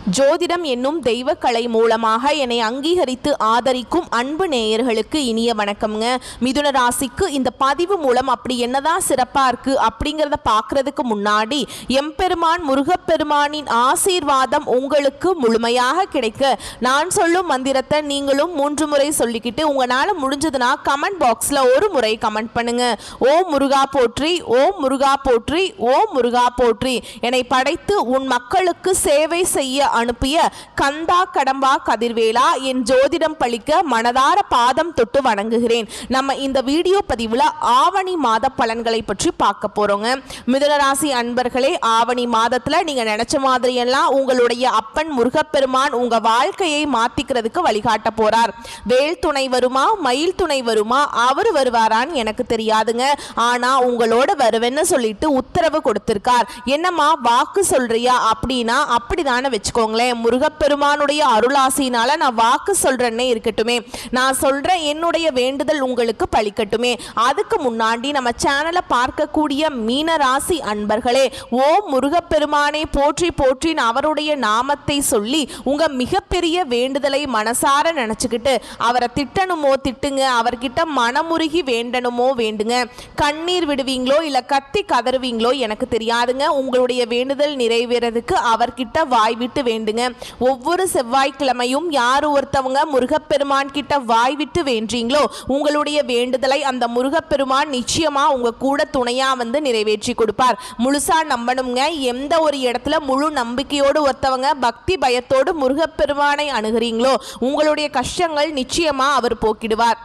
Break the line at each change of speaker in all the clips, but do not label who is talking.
ஜோதிடம் என்னும் தெய்வக்கலை மூலமாக என்னை அங்கீகரித்து ஆதரிக்கும் அன்பு நேயர்களுக்கு இனிய வணக்கம்ங்க. மிதுன ராசிக்கு இந்த பதிவு மூலம் அப்படி என்னதான் சிறப்பாக இருக்குது அப்படிங்கிறத பார்க்குறதுக்கு முன்னாடி எம்பெருமான் முருகப்பெருமானின் ஆசீர்வாதம் உங்களுக்கு முழுமையாக கிடைக்க நான் சொல்லும் மந்திரத்தை நீங்களும் 3 முறை சொல்லிக்கிட்டு உங்களால் முடிஞ்சதுன்னா கமெண்ட் பாக்ஸில் ஒரு முறை கமெண்ட் பண்ணுங்க. ஓம் முருகா போற்றி, ஓம் முருகா போற்றி, ஓம் முருகா போற்றி. என்னை படைத்து உன் மக்களுக்கு சேவை செய்ய அனுப்பிய கந்தா கடம்பா கதிர்வேலா என் ஜோதிடம் பழிக்க மனதார பாதம் தொட்டு வணங்குகிறேன். நம்ம இந்த வீடியோ பதிவுல ஆவணி மாத பலன்களை பற்றி பார்க்க போறோங்க. மிதுனராசி அன்பர்களே, ஆவணி மாதத்துல நீங்க நினைச்ச மாதிரி எல்லாம் உங்களுடைய அப்பன் முருகப்பெருமான் உங்க வாழ்க்கையை மாத்திக்கிறதுக்கு வழிகாட்ட போறார். வேல் துணை வருமா, மயில் துணை வருமா, அவர் வருவாரான்னு எனக்கு தெரியாதுங்க. ஆனா உங்களோட வருவேன்னு சொல்லிட்டு உத்தரவு கொடுத்திருக்கார். என்னம்மா வாக்கு சொல்றியா அப்படின்னா அப்படிதானே வச்சுக்கோங்களேன். முருகப்பெருமானுடைய அருளாசினால நான் வாக்கு சொல்றேன்னே இருக்கட்டுமே, நான் சொல்றேன் என்னுடைய வேண்டுதல் உங்களுக்கு பலிக்கட்டுமே. அதுக்கு முன்னாடி நம்ம சேனலை பார்க்கக்கூடிய மீனராசி அன்பர்களே, ஓம் முருகப்பெருமானை போற்றி போற்றின்னு அவருடைய நாமத்தை சொல்லி உங்க மிகப்பெரிய வேண்டுதலை மனசார நினைச்சுக்கிட்டு அவரை திட்டணுமோ திட்டுங்க, அவர்கிட்ட மனமுருகி வேண்டணுமோ வேண்டுங்க. கண்ணீர் விடுவீங்களோ இல்ல கத்தி கதறுவீங்களோ எனக்கு தெரியாதுங்க. உங்களுடைய வேண்டுதல் நிறைவேறதுக்கு அவர்கிட்ட வாய் விட்டு வேண்டுங்க. ஒவ்வொரு செவ்வாய்க்கிழமையும் யார் ஒருத்தவங்க முருகப்பெருமான் கிட்ட வாய் விட்டு வேண்டீங்களோ உங்களுடைய வேண்டுதலை அந்த முருகப்பெருமான் நிச்சயமா உங்க கூட துணையா வந்து நிறைவேற்றி கொடுப்பார். முழுசா நம்பணுங்க. எந்த ஒரு இடத்துல முழு நம்பிக்கையோடு ஒருத்தவங்க பக்தி பயத்தோடு முருகப்பெருமானை அணுகிறீங்களோ உங்களுடைய கஷ்டங்கள் நிச்சயமா அவர் போக்கிடுவார்.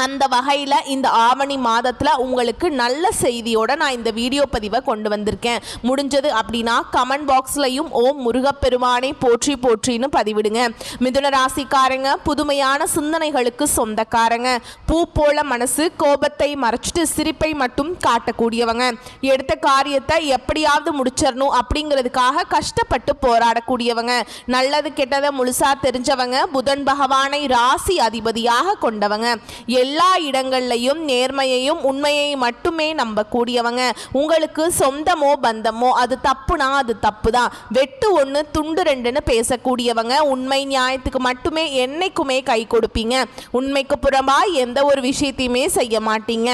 அந்த வகையில் இந்த ஆவணி மாதத்தில் உங்களுக்கு நல்ல செய்தியோட நான் இந்த வீடியோ பதிவை கொண்டு வந்திருக்கேன். முடிஞ்சது அப்படின்னா கமெண்ட் பாக்ஸ்லையும் ஓம் முருகப்பெருமானை போற்றி போற்றின்னு பதிவிடுங்க. மிதுன ராசிக்காரங்க புதுமையான சிந்தனைகளுக்கு சொந்தக்காரங்க. பூ போல மனசு, கோபத்தை மறைச்சிட்டு சிரிப்பை மட்டும் காட்டக்கூடியவங்க. எடுத்த காரியத்தை எப்படியாவது முடிச்சிடணும் அப்படிங்கிறதுக்காக கஷ்டப்பட்டு போராடக்கூடியவங்க. நல்லது கெட்டதை முழுசா தெரிஞ்சவங்க. புதன் பகவானை ராசி அதிபதியாக கொண்டவங்க. எல்லா இடங்கள்லையும் நேர்மையையும் உண்மையை மட்டுமே நம்பக்கூடியவங்க. உங்களுக்கு சொந்தமோ பந்தமோ அது தப்புனா அது தப்பு தான், வெட்டு 1 துண்டு 2ன்னு பேசக்கூடியவங்க. உண்மை நியாயத்துக்கு மட்டுமே என்னைக்குமே கை கொடுப்பீங்க. உண்மைக்கு புறம்பா எந்த ஒரு விஷயத்தையுமே செய்ய மாட்டீங்க.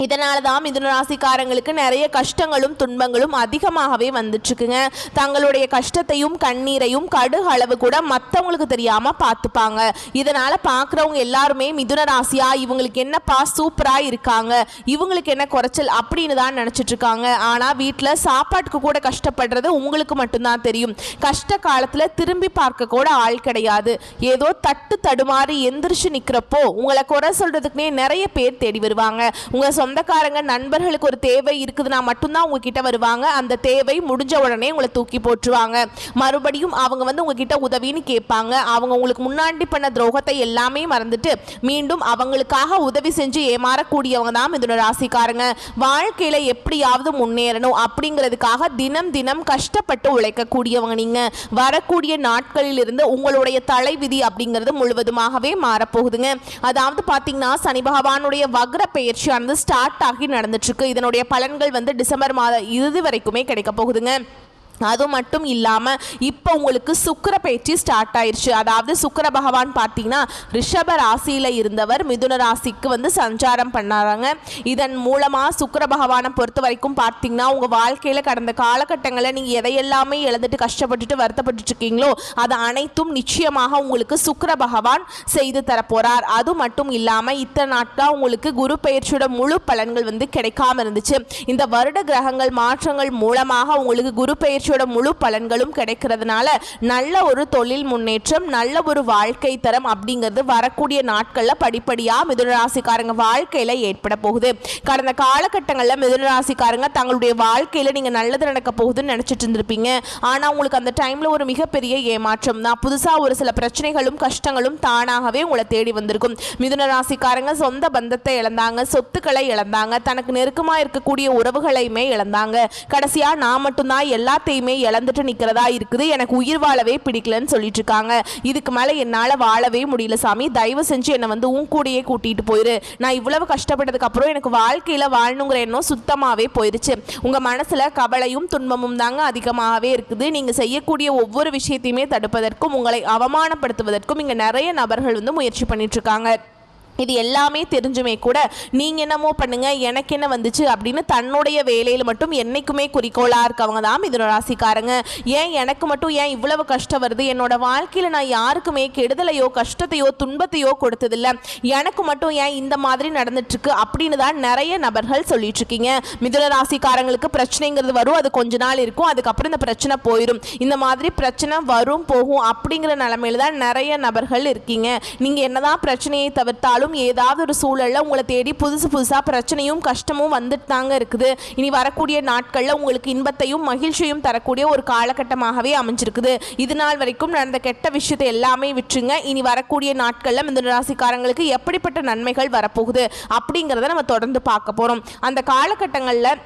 இதனால தான் மிதுன ராசிக்காரங்களுக்கு நிறைய கஷ்டங்களும் துன்பங்களும் அதிகமாகவே வந்துட்டுருக்குங்க. தங்களுடைய கஷ்டத்தையும் கண்ணீரையும் கடுகு அளவு கூட மற்றவங்களுக்கு தெரியாமல் பார்த்துப்பாங்க. இதனால் பார்க்குறவங்க எல்லாருமே மிதுன ராசியா இவங்களுக்கு என்னப்பா சூப்பராக இருக்காங்க, இவங்களுக்கு என்ன குறைச்சல் அப்படின்னு தான் நினச்சிட்ருக்காங்க. ஆனால் வீட்டில் சாப்பாட்டுக்கு கூட கஷ்டப்படுறது உங்களுக்கு மட்டும்தான் தெரியும். கஷ்ட காலத்தில் திரும்பி பார்க்க கூட ஆள் கிடையாது. ஏதோ தட்டு தடுமாறி எந்திரிச்சு நிற்கிறப்போ உங்களை குறை சொல்கிறதுக்குனே நிறைய பேர் தேடி வருவாங்க. உங்கள் சொந்தக்காரங்க நண்பர்களுக்கு ஒரு தேவை இருக்குதுன்னா மட்டும்தான் உங்ககிட்ட வருவாங்க. அந்த தேவை முடிஞ்ச உடனே உங்களை தூக்கி போட்டுருவாங்க. மறுபடியும் அவங்க வந்து உங்ககிட்ட உதவின்னு கேட்பாங்க. அவங்க உங்களுக்கு முன்னாடி பண்ண துரோகத்தை எல்லாமே மறந்துட்டு மீண்டும் அவங்களுக்காக உதவி செஞ்சு ஏமாறக்கூடியவங்க தான் மிதுன ராசிக்காரங்க. வாழ்க்கையில எப்படியாவது முன்னேறணும் அப்படிங்கிறதுக்காக தினம் தினம் கஷ்டப்பட்டு உழைக்கக்கூடியவங்க நீங்க. வரக்கூடிய நாட்களில் இருந்து உங்களுடைய தலைவிதி அப்படிங்கிறது முழுவதுமாகவே மாறப்போகுதுங்க. அதாவது பார்த்தீங்கன்னா சனி பகவானுடைய வக்ர பெயர்ச்சியானது ஸ்டார்ட் ஆகி நடந்துட்டு இருக்கு. இதனுடைய பலன்கள் வந்து டிசம்பர் மாத இறுதி வரைக்குமே கிடைக்க போகுதுங்க. அது மட்டும் இல்லாமல் இப்போ உங்களுக்கு சுக்கிர பயிற்சி ஸ்டார்ட் ஆயிடுச்சு. அதாவது சுக்கிர பகவான் பார்த்தீங்கன்னா ரிஷப ராசியில் இருந்தவர் மிதுன ராசிக்கு வந்து சஞ்சாரம் பண்ணாராங்க. இதன் மூலமாக சுக்கிர பகவானை பொறுத்த வரைக்கும் பார்த்தீங்கன்னா உங்கள் வாழ்க்கையில் கடந்த காலகட்டங்களில் நீங்கள் எதையெல்லாமே இழந்துட்டு கஷ்டப்பட்டுட்டு வருத்தப்பட்டு இருக்கீங்களோ அது அனைத்தும் நிச்சயமாக உங்களுக்கு சுக்கிர பகவான் செய்து தரப்போகிறார். அது மட்டும் இல்லாமல் இத்தனை நாட்கள் உங்களுக்கு குரு பயிற்சியோட முழு பலன்கள் வந்து கிடைக்காம இருந்துச்சு. இந்த வருட கிரகங்கள் மாற்றங்கள் மூலமாக உங்களுக்கு குரு பயிற்சி முழு பலன்களும் கிடைக்கிறதுனால நல்ல ஒரு தொழில் முன்னேற்றம், நல்ல ஒரு வாழ்க்கை தரம் அப்படிங்கிறது வரக்கூடிய நாட்கள்ல படிப்படியா மிதுன ராசிக்காரங்க வாழ்க்கையில ஏற்பட போகுது. கடந்த காலகட்டங்களில் மிதுன ராசிக்காரங்க தங்களுடைய வாழ்க்கையில நீங்க நல்லது நடக்க போகுதுன்னு நினைச்சிட்டு இருந்திருப்பீங்க. ஆனா உங்களுக்கு அந்த டைம்ல ஒரு மிகப்பெரிய ஏமாற்றம் தான். புதுசா ஒரு சில பிரச்சனைகளும் கஷ்டங்களும் தானாகவே உங்களை தேடி வந்திருக்கும். மிதுன ராசிக்காரங்க சொந்த பந்தத்தை இழந்தாங்க, சொத்துக்களை இழந்தாங்க, தனக்கு நெருக்கமா இருக்கக்கூடிய உறவுகளையுமே இழந்தாங்க. கடைசியா நான் மட்டும்தான் எல்லாத்தையும் எல்லாத்தையுமே இழந்துட்டு நிற்கிறதா இருக்குது, எனக்கு உயிர் வாழவே பிடிக்கலன்னு சொல்லிட்டு இருக்காங்க. இதுக்கு மேலே என்னால் வாழவே முடியல சாமி, தயவு செஞ்சு என்னை வந்து உன் கூடயே கூட்டிகிட்டு போயிரு. நான் இவ்வளவு கஷ்டப்பட்டதுக்கு அப்புறம் எனக்கு வாழ்க்கையில் வாழணுங்கிற எண்ணம் சுத்தமாகவே போயிடுச்சு. உங்கள் மனசில் கவலையும் துன்பமும் தாங்க அதிகமாகவே இருக்குது. நீங்கள் செய்யக்கூடிய ஒவ்வொரு விஷயத்தையுமே தடுப்பதற்கும் உங்களை அவமானப்படுத்துவதற்கும் இங்கே நிறைய நபர்கள் வந்து முயற்சி பண்ணிட்டு இருக்காங்க. இது எல்லாமே தெரிஞ்சுமே கூட நீங்கள் என்னமோ பண்ணுங்க எனக்கு என்ன வந்துச்சு அப்படின்னு தன்னுடைய வேலையில் மட்டும் என்றைக்குமே குறிக்கோளாக இருக்கவங்க தான் மிதுன ராசிக்காரங்க. ஏன் எனக்கு மட்டும் ஏன் இவ்வளவு கஷ்டம் வருது, என்னோட வாழ்க்கையில் நான் யாருக்குமே கெடுதலையோ கஷ்டத்தையோ துன்பத்தையோ கொடுத்ததில்லை, எனக்கு மட்டும் ஏன் இந்த மாதிரி நடந்துட்டுருக்கு அப்படின்னு தான் நிறைய நபர்கள் சொல்லிட்டு இருக்கீங்க. மிதுன ராசிக்காரங்களுக்கு பிரச்சனைங்கிறது வரும், அது கொஞ்ச நாள் இருக்கும், அதுக்கப்புறம் இந்த பிரச்சனை போயிடும். இந்த மாதிரி பிரச்சனை வரும் போகும் அப்படிங்கிற நிலைமையில தான் நிறைய நபர்கள் இருக்கீங்க. நீங்கள் என்னதான் பிரச்சனையை தவிர்த்தாலும் ஏதாவது ஒரு சூழல்ல உங்களை தேடி புதுசா பிரச்சனையும் கஷ்டமும் வந்துட்டு தாங்க இருக்குது. இனி வரக்கூடிய நாட்கள்ல உங்களுக்கு இன்பத்தையும் மகிழ்ச்சியும் தரக்கூடிய ஒரு காலகட்டமாகவே அமைஞ்சிருக்குது. இது நாள் வரைக்கும் நடந்த கெட்ட விஷயத்தை எல்லாமே விட்டுருங்க. இனி வரக்கூடிய நாட்கள்ல மிதுன ராசிக்காரங்களுக்கு எப்படிப்பட்ட நன்மைகள் வரப்போகுது அப்படிங்கிறத நம்ம தொடர்ந்து பார்க்க போறோம். அந்த காலகட்டங்கள்ல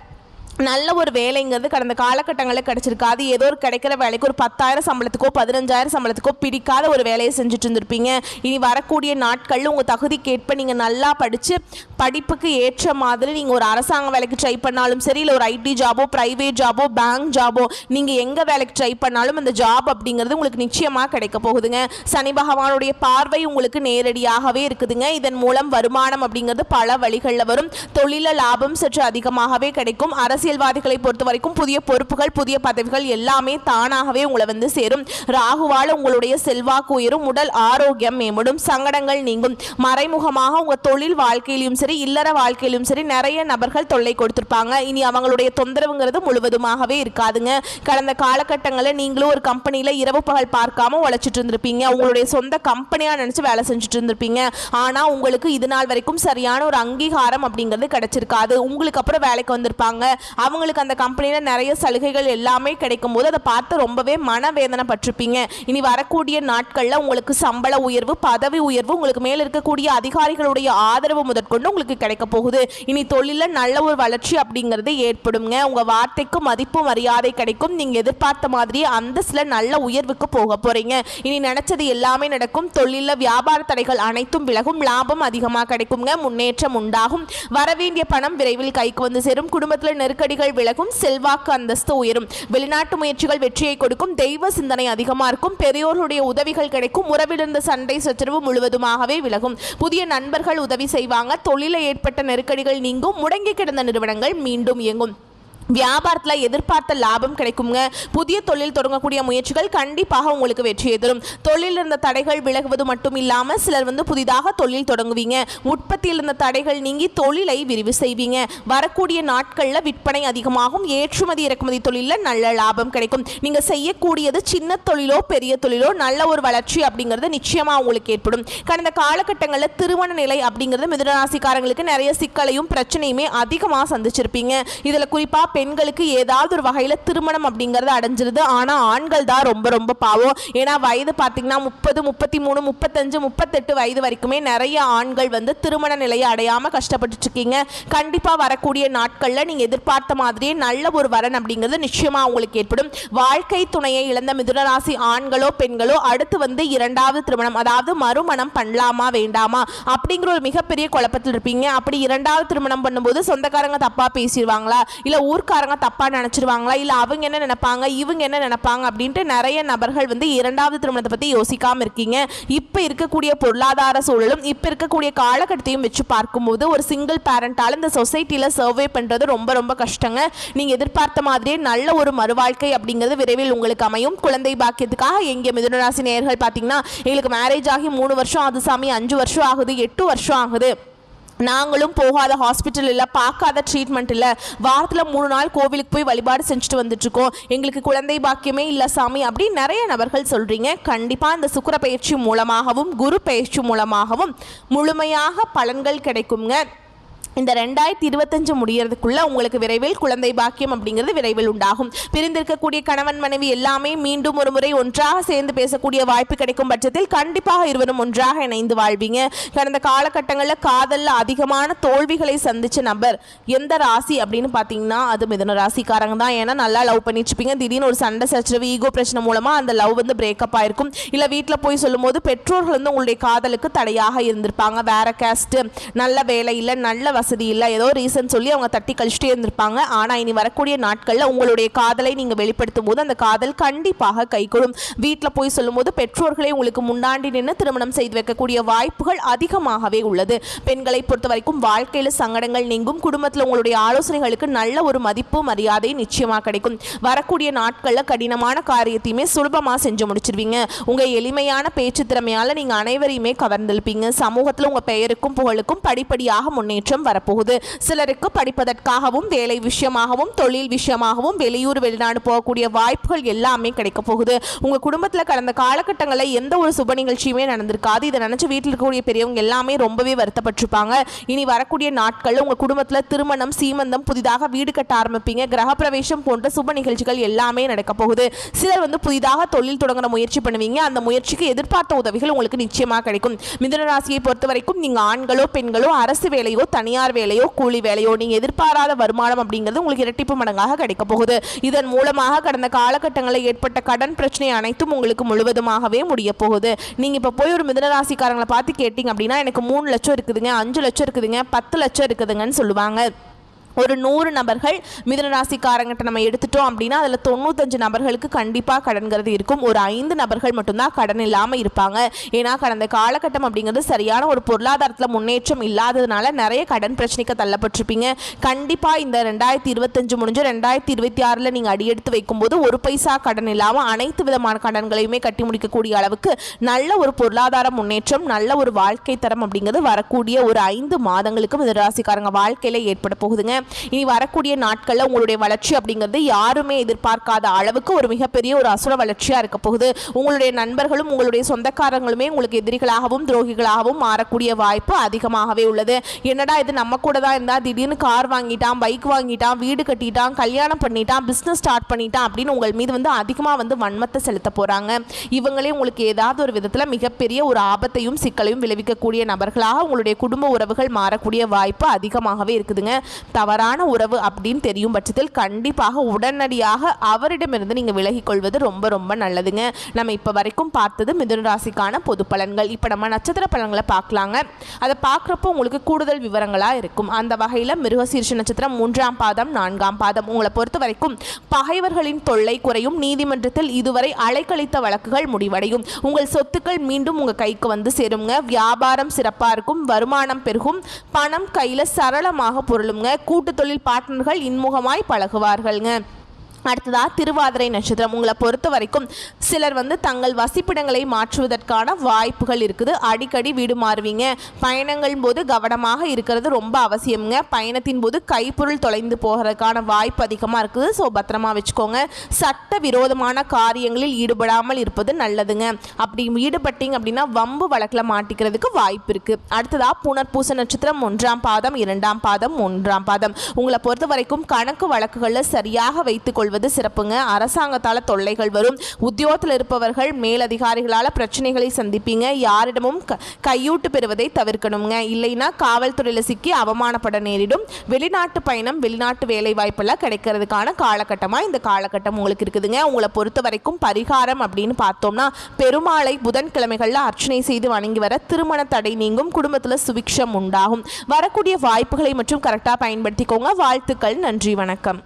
நல்ல ஒரு வேலைங்கிறது கடந்த காலகட்டங்களில் கிடச்சிருக்காது. ஏதோ ஒரு கிடைக்கிற வேலைக்கு ஒரு 10,000 சம்பளத்துக்கோ 15,000 சம்பளத்துக்கோ பிடிக்காத ஒரு வேலையை செஞ்சுட்டு இருந்திருப்பீங்க. இனி வரக்கூடிய நாட்களில் உங்கள் தகுதிக்கேற்ப நீங்கள் நல்லா படித்து படிப்புக்கு ஏற்ற மாதிரி நீங்கள் ஒரு அரசாங்க வேலைக்கு ட்ரை பண்ணாலும் சரி, இல்லை ஒரு ஐடி ஜாபோ ப்ரைவேட் ஜாபோ பேங்க் ஜாபோ நீங்கள் எங்கே வேலைக்கு ட்ரை பண்ணாலும் அந்த ஜாப் அப்படிங்கிறது உங்களுக்கு நிச்சயமாக கிடைக்க போகுதுங்க. சனி பகவானுடைய பார்வை உங்களுக்கு நேரடியாகவே இருக்குதுங்க. இதன் மூலம் வருமானம் அப்படிங்கிறது பல வழிகளில் வரும். தொழில லாபம் சற்று அதிகமாகவே கிடைக்கும். அரசியல்வாதிகளை பொறுத்த வரைக்கும் புதிய பொறுப்புகள் புதிய பதவிகள் எல்லாமே தானாகவே உங்களை வந்து சேரும். ராகுவால் உங்களுடைய செல்வாக்கு உயரும், உடல் ஆரோக்கியம் மேம்படும், சங்கடங்கள் நீங்கும். மறைமுகமாக உங்க தொழில் வாழ்க்கையிலும் சரி இல்லற வாழ்க்கையிலும் சரி நிறைய நபர்கள் தொல்லை கொடுத்திருப்பாங்க. இனி அவங்களுடைய தொந்தரவுங்கிறது முழுவதுமாகவே இருக்காதுங்க. கடந்த காலகட்டங்களில் நீங்களும் ஒரு கம்பெனியில் இரவு பகல் பார்க்காம உழைச்சிட்டு இருந்திருப்பீங்க. உங்களுடைய சொந்த கம்பெனியாக நினச்சி வேலை செஞ்சுட்டு இருந்திருப்பீங்க. ஆனால் உங்களுக்கு இது நாள் வரைக்கும் சரியான ஒரு அங்கீகாரம் அப்படிங்கிறது கிடைச்சிருக்காது. உங்களுக்கு அப்புறம் வேலைக்கு வந்திருப்பாங்க, அவங்களுக்கு அந்த கம்பெனியில் நிறைய சலுகைகள் எல்லாமே கிடைக்கும் போது அதை பார்த்து ரொம்பவே மனவேதனை பட்டிருப்பீங்க. இனி வரக்கூடிய நாட்களில் உங்களுக்கு சம்பள உயர்வு பதவி உயர்வு உங்களுக்கு மேல் இருக்கக்கூடிய அதிகாரிகளுடைய ஆதரவு முதற்கொண்டு உங்களுக்கு கிடைக்க போகுது. இனி தொழிலில் நல்ல ஒரு வளர்ச்சி அப்படிங்கிறது ஏற்படுங்க. உங்கள் வார்த்தைக்கு மதிப்பு மரியாதை கிடைக்கும். நீங்கள் எதிர்பார்த்த மாதிரி அந்த சில நல்ல உயர்வுக்கு போக போறீங்க. இனி நினைச்சது எல்லாமே நடக்கும். தொழிலில் வியாபார தடைகள் அனைத்தும் விலகும், லாபம் அதிகமாக கிடைக்குங்க, முன்னேற்றம் உண்டாகும், வரவேண்டிய பணம் விரைவில் கைக்கு வந்து சேரும், குடும்பத்தில் நெருக்கடிகள் விலகும், செல்வாக்கு அந்தஸ்து உயரும், வெளிநாட்டு முயற்சிகள் வெற்றியை கொடுக்கும், தெய்வ சிந்தனை அதிகமாக இருக்கும், பெரியோர்களுடைய உதவிகள் கிடைக்கும், உறவிலிருந்த சண்டை சச்சரவு முழுவதுமாகவே விலகும், புதிய நண்பர்கள் உதவி செய்வாங்க, தொழிலில் ஏற்பட்ட நெருக்கடிகள் நீங்கும், முடங்கி கிடந்த நிறுவனங்கள் மீண்டும் இயங்கும், வியாபாரத்தில் எதிர்பார்த்த லாபம் கிடைக்குங்க. புதிய தொழில் தொடங்கக்கூடிய முயற்சிகள் கண்டிப்பாக உங்களுக்கு வெற்றியை தரும். தொழில் இருந்த தடைகள் விலகுவது மட்டும் இல்லாமல் சிலர் வந்து புதிதாக தொழில் தொடங்குவீங்க. உற்பத்தியில் இருந்த தடைகள் நீங்கி தொழிலை விரிவு செய்வீங்க. வரக்கூடிய நாட்களில் விற்பனை அதிகமாகும். ஏற்றுமதி இறக்குமதி தொழிலில் நல்ல லாபம் கிடைக்கும். நீங்கள் செய்யக்கூடியது சின்ன தொழிலோ பெரிய தொழிலோ நல்ல ஒரு வளர்ச்சி அப்படிங்கிறது நிச்சயமாக உங்களுக்கு ஏற்படும். கடந்த காலகட்டங்களில் திருமண நிலை அப்படிங்கிறது மிதுன ராசிக்காரங்களுக்கு நிறைய சிக்கலையும் பிரச்சனையுமே அதிகமாக சந்திச்சிருப்பீங்க. இதில் குறிப்பாக பெண்களுக்கு ஏதாவது ஒரு வகையில் திருமணம் அப்படிங்கிறது அடைஞ்சிருது. ஆனால் ஆண்கள் தான் ரொம்ப ரொம்ப பாவம். ஏன்னா வயது பார்த்தீங்கன்னா 30, 33, 35, 38 வயது வரைக்குமே நிறைய ஆண்கள் வந்து திருமண நிலையை அடையாமல் கஷ்டப்பட்டு இருக்கீங்க. கண்டிப்பாக வரக்கூடிய நாட்களில் நீங்கள் எதிர்பார்த்த மாதிரியே நல்ல ஒரு வரன் அப்படிங்கிறது நிச்சயமாக உங்களுக்கு ஏற்படும். வாழ்க்கை துணையை இழந்த மிதுனராசி ஆண்களோ பெண்களோ அடுத்து வந்து இரண்டாவது திருமணம் அதாவது மறுமணம் பண்ணலாமா வேண்டாமா அப்படிங்கிற ஒரு மிகப்பெரிய குழப்பத்தில் இருப்பீங்க. அப்படி இரண்டாவது திருமணம் பண்ணும்போது சொந்தக்காரங்க தப்பாக பேசிடுவாங்களா, இல்லை ஊர்க்காரங்க தப்பாக நினச்சிருவாங்களா, இல்லை அவங்க என்ன நினைப்பாங்க இவங்க என்ன நினைப்பாங்க அப்படின்ட்டு நிறைய நபர்கள் வந்து இரண்டாவது திருமணத்தை பற்றி யோசிக்காமல் இருக்கீங்க. இப்போ இருக்கக்கூடிய பொருளாதார சூழலும் இப்போ இருக்கக்கூடிய காலகட்டத்தையும் வச்சு பார்க்கும்போது ஒரு சிங்கிள் பேரண்டால் இந்த சொசைட்டியில் சர்வே பண்ணுறது ரொம்ப ரொம்ப கஷ்டங்க. நீங்கள் எதிர்பார்த்த மாதிரியே நல்ல ஒரு மறுவாழ்க்கை அப்படிங்கிறது விரைவில் உங்களுக்கு அமையும். குழந்தை பாக்கியத்துக்காக எங்கே மிதுனராசி நேயர்கள் பார்த்தீங்கன்னா எங்களுக்கு மேரேஜ் ஆகி 3 வருஷம் ஆகுது சாமி, 5 வருஷம் ஆகுது, 8 வருஷம் ஆகுது, நாங்களும் போகாத ஹாஸ்பிட்டல் இல்லை, பார்க்காத ட்ரீட்மெண்ட் இல்லை, வாரத்தில் 3 நாள் கோவிலுக்கு போய் வழிபாடு செஞ்சுட்டு வந்துட்டுருக்கோம், எங்களுக்கு குழந்தை பாக்கியமே இல்லை சாமி அப்படின்னு நிறைய நபர்கள் சொல்கிறீங்க. கண்டிப்பாக இந்த சுக்கிர பயிற்சி மூலமாகவும் குரு பயிற்சி மூலமாகவும் முழுமையாக பலன்கள் கிடைக்குங்க. இந்த 2025 முடியறதுக்குள்ள உங்களுக்கு விரைவில் குழந்தை பாக்கியம் அப்படிங்கிறது விரைவில் உண்டாகும். பிரிந்திருக்கக்கூடிய கணவன் மனைவி எல்லாமே மீண்டும் ஒரு முறை ஒன்றாக சேர்ந்து பேசக்கூடிய வாய்ப்பு கிடைக்கும் பட்சத்தில் கண்டிப்பாக இருவரும் ஒன்றாக இணைந்து வாழ்வீங்க. கடந்த காலகட்டங்களில் காதலில் அதிகமான தோல்விகளை சந்திச்ச நபர் எந்த ராசி அப்படின்னு பார்த்தீங்கன்னா அது மிதுன ராசிக்காரங்க தான். ஏன்னா நல்லா லவ் பண்ணிச்சுப்பீங்க, திடீர்னு ஒரு சண்டை சச்சரவு ஈகோ பிரச்சனை மூலமாக அந்த லவ் வந்து பிரேக்கப் ஆயிருக்கும். இல்லை வீட்டில் போய் சொல்லும் போது பெற்றோர்கள் வந்து உங்களுடைய காதலுக்கு தடையாக இருந்திருப்பாங்க. வேற கேஸ்ட், நல்ல வேலை இல்லை, நல்ல வசதி இல்லை, ஏதோ ரீசன் சொல்லி அவங்க தட்டி கழிச்சிட்டே இருந்திருப்பாங்க. ஆனால் இனி வரக்கூடிய நாட்களில் உங்களுடைய காதலை நீங்கள் வெளிப்படுத்தும் போது அந்த காதல் கண்டிப்பாக கைகூடும். வீட்டில் போய் சொல்லும் போது பெற்றோர்களே உங்களுக்கு முன்னாடி நின்று திருமணம் செய்து வைக்கக்கூடிய வாய்ப்புகள் அதிகமாகவே உள்ளது. பெண்களை பொறுத்த வரைக்கும் வாழ்க்கையில் சங்கடங்கள் நீங்கும். குடும்பத்தில் உங்களுடைய ஆலோசனைகளுக்கு நல்ல ஒரு மதிப்பு மரியாதை நிச்சயமாக கிடைக்கும். வரக்கூடிய நாட்களில் கடினமான காரியத்தையுமே சுலபமாக செஞ்சு முடிச்சிருவீங்க. உங்கள் எளிமையான பேச்சு திறமையால் நீங்கள் அனைவரையுமே கவர்ந்திருப்பீங்க. சமூகத்தில் உங்கள் பெயருக்கும் புகழுக்கும் படிப்படியாக முன்னேற்றம் வரப்போகுது. சிலருக்கு படிப்பதற்காகவும் வேலை விஷயமாகவும் தொழில் விஷயமாகவும் வெளியூர் வெளிநாடு போகக்கூடிய வாய்ப்புகள் எல்லாமே கிடைக்க போகுது. உங்க குடும்பத்தில் கடந்த காலகட்டங்களில் எந்த ஒரு சுப நிகழ்ச்சியுமே நடந்திருக்காது. இதை நினைச்சு வீட்டில் இருக்கக்கூடிய பெரியவங்க எல்லாமே ரொம்பவே வருத்தப்பட்டிருப்பாங்க. இனி வரக்கூடிய நாட்களில் உங்க குடும்பத்தில் திருமணம், சீமந்தம், புதிதாக வீடு கட்ட ஆரம்பிப்பீங்க. கிரகப்பிரவேசம் போன்ற சுப நிகழ்ச்சிகள் எல்லாமே நடக்க போகுது. சிலர் வந்து புதிதாக தொழில் தொடங்குற முயற்சி பண்ணுவீங்க. அந்த முயற்சிக்கு எதிர்பார்த்த உதவிகள் உங்களுக்கு நிச்சயமாக கிடைக்கும். மிதுன ராசியை பொறுத்த வரைக்கும் நீங்க ஆண்களோ பெண்களோ அரசு வேலையோ தனியார் வேலையோ கூலி வேலையோ நீங்க எதிர்பாராத வருமானம் அப்படிங்கிறது உங்களுக்கு இரட்டிப்பு மடங்காக கிடைக்க போகுது. இதன் மூலமாக கடந்த காலகட்டங்களில் ஏற்பட்ட கடன் பிரச்சனை அனைத்தும் உங்களுக்கு முழுவதுமாகவே முடிய போகுது. நீங்க இப்ப போய் ஒரு மிதுன ராசிக்காரங்களை பார்த்து கேட்டீங்க அப்படின்னா எனக்கு 3 லட்சம் இருக்குதுங்க, 5 லட்சம் இருக்குதுங்க, 10 லட்சம் இருக்குதுங்கன்னு சொல்லுவாங்க. ஒரு 100 நபர்கள் மிதுன ராசிக்காரங்கிட்ட நம்ம எடுத்துட்டோம் அப்படின்னா அதில் 95 நபர்களுக்கு கண்டிப்பாக கடன்கிறது இருக்கும். ஒரு 5 நபர்கள் மட்டும்தான் கடன் இல்லாமல் இருப்பாங்க. ஏன்னா கடந்த காலகட்டம் அப்படிங்கிறது சரியான ஒரு பொருளாதாரத்தில் முன்னேற்றம் இல்லாததுனால நிறைய கடன் பிரச்சனைக்கு தள்ளப்பட்டிருப்பீங்க. கண்டிப்பாக இந்த 2025 முடிஞ்சு 2026 நீங்கள் அடியெடுத்து வைக்கும்போது ஒரு பைசா கடன் இல்லாமல் அனைத்து விதமான கடன்களையுமே கட்டி முடிக்கக்கூடிய அளவுக்கு நல்ல ஒரு பொருளாதார முன்னேற்றம், நல்ல ஒரு வாழ்க்கை தரம் அப்படிங்கிறது வரக்கூடிய ஒரு 5 மாதங்களுக்கு மிதுன ராசிக்காரங்க வாழ்க்கையில் ஏற்பட போகுதுங்க. இனி வரக்கூடிய நாட்களில் உங்களுடைய வளர்ச்சி அப்படிங்கிறது யாருமே எதிர்பார்க்காத அளவுக்கு ஒரு மிகப்பெரிய ஒரு அசுர வளர்ச்சியாக இருக்க போகுது. உங்களுடைய நண்பர்களும் உங்களுடைய சொந்தக்காரங்களுமே உங்களுக்கு எதிரிகளாகவும் துரோகிகளாகவும் மாறக்கூடிய வாய்ப்பு அதிகமாகவே உள்ளது. என்னடா இது நம்ம கூட தான் இருந்தால் திடீர்னு கார் வாங்கிட்டான், பைக் வாங்கிட்டான், வீடு கட்டிட்டான், கல்யாணம் பண்ணிட்டான், பிஸ்னஸ் ஸ்டார்ட் பண்ணிட்டான் அப்படின்னு உங்கள் மீது வந்து அதிகமாக வந்து வன்மத்தை செலுத்த போகிறாங்க. இவங்களே உங்களுக்கு ஏதாவது ஒரு விதத்தில் மிகப்பெரிய ஒரு ஆபத்தையும் சிக்கலையும் விளைவிக்கக்கூடிய நபர்களாக உங்களுடைய குடும்ப உறவுகள் மாறக்கூடிய வாய்ப்பு அதிகமாகவே இருக்குதுங்க. தவறான உறவு அப்படின்னு தெரியும் பட்சத்தில் கண்டிப்பாக உடனடியாக அவரிடமிருந்து நீங்கள் விலகிக் கொள்வது ரொம்ப ரொம்ப நல்லதுங்க. நம்ம இப்போ வரைக்கும் பார்த்தது மிதுன ராசிக்கான பொது பலன்கள். இப்போ நம்ம நட்சத்திர பலன்களை பார்க்கலாங்க. அதை பார்க்குறப்போ உங்களுக்கு கூடுதல் விவரங்களாக இருக்கும். அந்த வகையில் மிருகசீரிஷ நட்சத்திரம் 3ஆம் பாதம் 4ஆம் பாதம் உங்களை பொறுத்த வரைக்கும் பகைவர்களின் தொல்லை குறையும். நீதிமன்றத்தில் இதுவரை அலைக்கழித்த வழக்குகள் முடிவடையும். உங்கள் சொத்துக்கள் மீண்டும் உங்கள் கைக்கு வந்து சேருங்க. வியாபாரம் சிறப்பாக இருக்கும். வருமானம் பெருகும். பணம் கையில் சரளமாக பொருளுங்க. கூட்டு தொழில் பார்ட்னர்கள் இன்முகமாய் பழகுவார்கள்ங்க. அடுத்ததா திருவாதிரை நட்சத்திரம் உங்களை பொறுத்த வரைக்கும் சிலர் வந்து தங்கள் வசிப்பிடங்களை மாற்றுவதற்கான வாய்ப்புகள் இருக்குது. அடிக்கடி வீடு மாறுவீங்க. பயணங்கள் போது கவனமாக இருக்கிறது ரொம்ப அவசியம்ங்க. பயணத்தின் போது கைப்பொருள் தொலைந்து போகிறதுக்கான வாய்ப்பு அதிகமாக இருக்குது. ஸோ பத்திரமா வச்சுக்கோங்க. சட்ட விரோதமான காரியங்களில் ஈடுபடாமல் இருப்பது நல்லதுங்க. அப்படி ஈடுபட்டீங்க அப்படின்னா வம்பு வழக்கில் மாட்டிக்கிறதுக்கு வாய்ப்பு இருக்குது. அடுத்ததா புனர்பூச நட்சத்திரம் 1ஆம் பாதம் 2ஆம் பாதம் 1ஆம் பாதம் உங்களை பொறுத்த வரைக்கும் கணக்கு வழக்குகளில் சரியாக வைத்துக் கொள்வது சிறப்புங்க. அரசாங்கத்தால தொல்லைகள் வரும். உத்தியோகத்தில் இருப்பவர்கள் மேலதிகாரிகளால் பிரச்சனைகளை சந்திப்பீங்க. யாரிடமும் கையூட்டு பெறுவதை தவிர்க்கணுங்க. இல்லைன்னா காவல்துறையில் சிக்கி அவமானப்பட நேரிடும். வெளிநாட்டு பயணம், வெளிநாட்டு வேலை வாய்ப்பெல்லாம் கிடைக்கிறதுக்கான காலகட்டமாக இந்த காலகட்டம் உங்களுக்கு இருக்குதுங்க. உங்களை பொறுத்த வரைக்கும் பரிகாரம் அப்படின்னு பார்த்தோம்னா பெருமாளை புதன்கிழமைகளில் அர்ச்சனை செய்து வணங்கி வர திருமண தடை நீங்கும். குடும்பத்தில் சுபிக்ஷம் உண்டாகும். வரக்கூடிய வாய்ப்புகளை மற்றும் கரெக்டாக பயன்படுத்திக்கோங்க. வாழ்த்துக்கள். நன்றி, வணக்கம்.